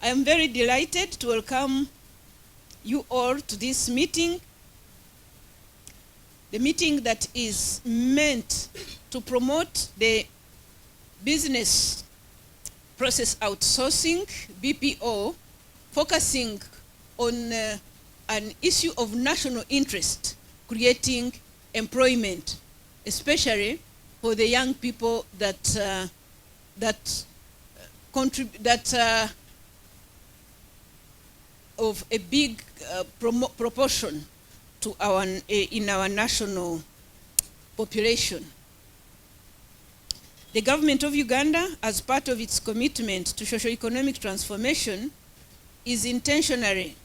I am very delighted to welcome you all to this meeting, the meeting that is meant to promote the business process outsourcing, BPO, focusing on an issue of national interest, creating employment, especially for the young people that of a big proportion to in our national population. The government of Uganda, as part of its commitment to socio-economic transformation, is intentionally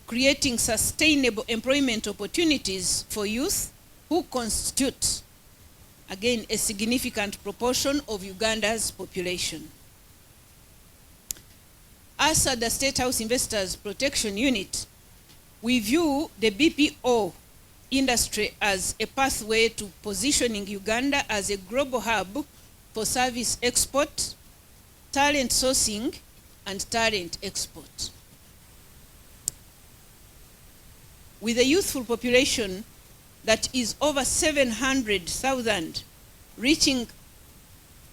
creating sustainable employment opportunities for youth who constitute, again, a significant proportion of Uganda's population. As the State House Investors Protection Unit, we view the BPO industry as a pathway to positioning Uganda as a global hub for service export, talent sourcing, and talent export. With a youthful population that is over 700,000 reaching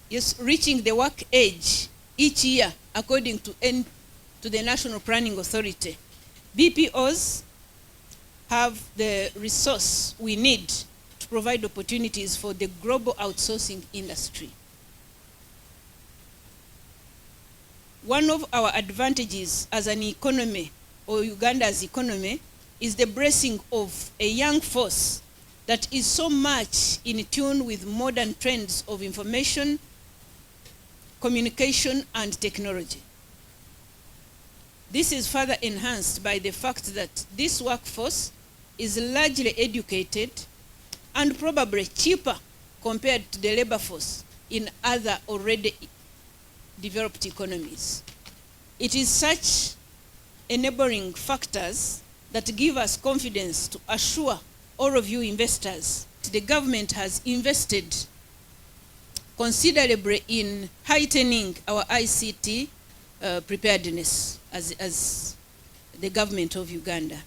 the work age each year, according to the National Planning Authority, BPOs have the resource we need to provide opportunities for the global outsourcing industry. One of our advantages as an economy, or Uganda's economy, is the blessing of a young force that is so much in tune with modern trends of information, communication, and technology. This is further enhanced by the fact that this workforce is largely educated and probably cheaper compared to the labor force in other already developed economies. It is such enabling factors that give us confidence to assure all of you investors that the government has invested considerably in heightening our ICT preparedness as the government of Uganda.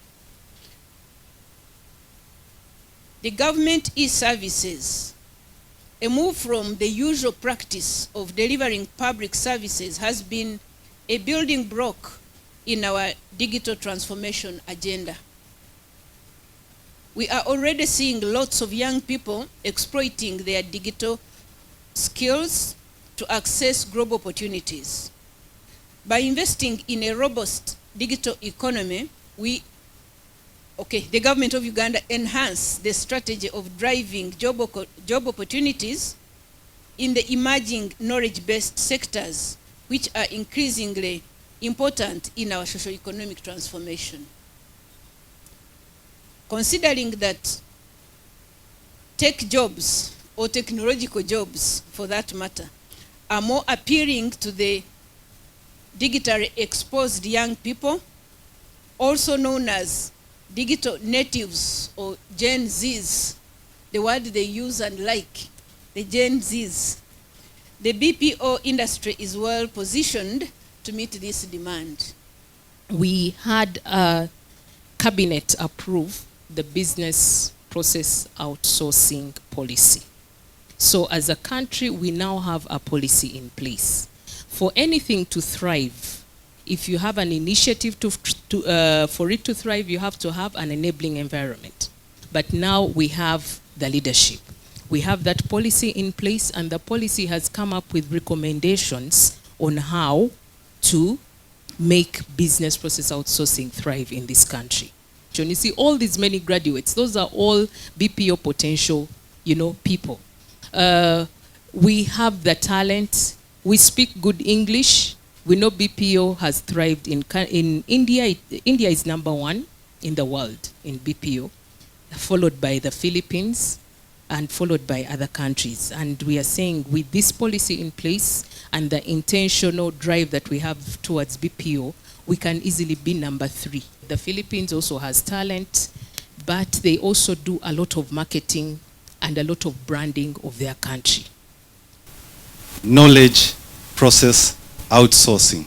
The government e-services, a move from the usual practice of delivering public services, has been a building block in our digital transformation agenda. We are already seeing lots of young people exploiting their digital skills to access global opportunities. By investing in a robust digital economy, the government of Uganda enhanced the strategy of driving job opportunities in the emerging knowledge-based sectors, which are increasingly important in our socio-economic transformation. Considering that tech jobs, or technological jobs for that matter, are more appealing to the digitally exposed young people, also known as digital natives or Gen Zs, the word they use and like, the Gen Zs. The BPO industry is well positioned to meet this demand. We had a cabinet approve the business process outsourcing policy. So as a country, we now have a policy in place. For anything to thrive, if you have an initiative for it to thrive, you have to have an enabling environment. But now we have the leadership. We have that policy in place, and the policy has come up with recommendations on how to make business process outsourcing thrive in this country. You see all these many graduates, those are all BPO potential, people. We have the talent. We speak good English. We know BPO has thrived in India. India is #1 in the world in BPO, followed by the Philippines and followed by other countries. And we are saying with this policy in place and the intentional drive that we have towards BPO, we can easily be #3. The Philippines also has talent, but they also do a lot of marketing and a lot of branding of their country. Knowledge process outsourcing.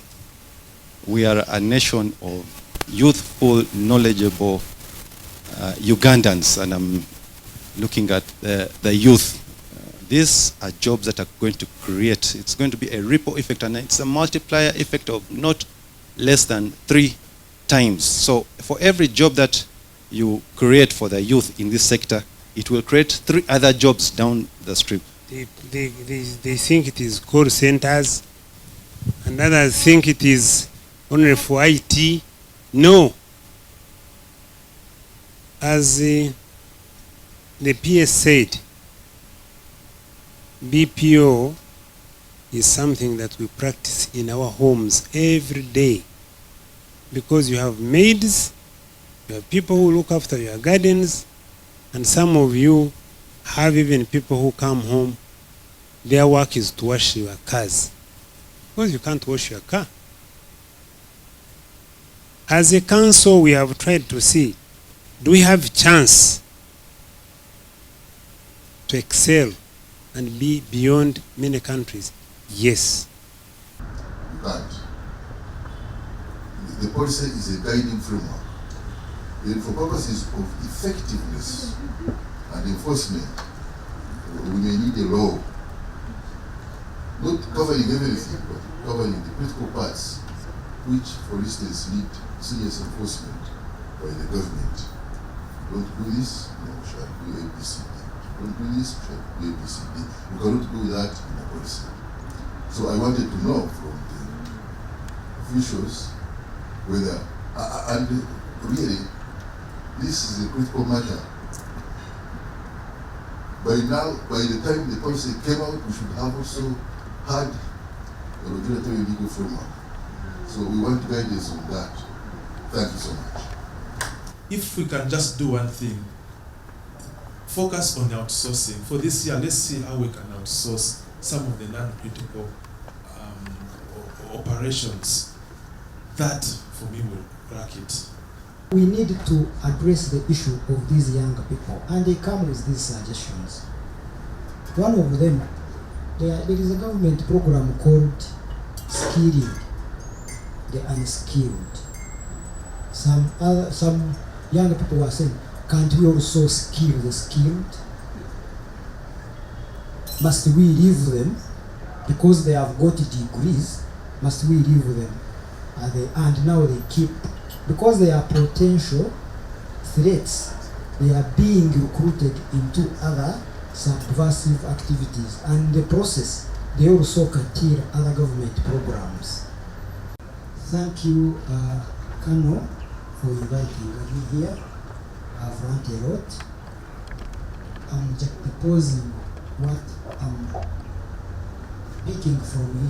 We are a nation of youthful, knowledgeable Ugandans, and I'm looking at the youth. These are jobs that are going to create, it's going to be a ripple effect, and it's a multiplier effect of not less than 3 times. So for every job that you create for the youth in this sector, it will create 3 other jobs down the street. They think it is call centers, and others think it is only for IT. No. As the PS said, BPO is something that we practice in our homes every day, because you have maids, you have people who look after your gardens, and some of you have even people who come home, their work is to wash your cars, because you can't wash your car. As a council, we have tried to see, do we have chance to excel and be beyond many countries? Yes. You can't. The policy is a guiding framework. And for purposes of effectiveness and enforcement, we may need a law, not covering everything, but covering the critical parts, which, for instance, need serious enforcement by the government. Don't do this, no, shall do ABCD. Don't do this, shall do ABCD. You cannot do that in a policy. So I wanted to know from the officials whether, and really, this is a critical matter. By now, by the time the policy came out, we should have also had a regulatory legal framework. So we want guidance on that. Thank you so much. If we can just do one thing, focus on outsourcing. For this year, let's see how we can outsource some of the non-critical operations. That, for me, will crack it. We need to address the issue of these younger people, and they come with these suggestions. One of them, there is a government program called Skilling the Unskilled. Some young people were saying, can't we also skill the skilled? Must we leave them because they have got degrees? Must we leave them? And now they keep, because they are potential threats, they are being recruited into other subversive activities, and in the process they also curtail other government programs. Thank you, Kano, for inviting me here. I've learned a lot. I'm just proposing what I'm picking from here.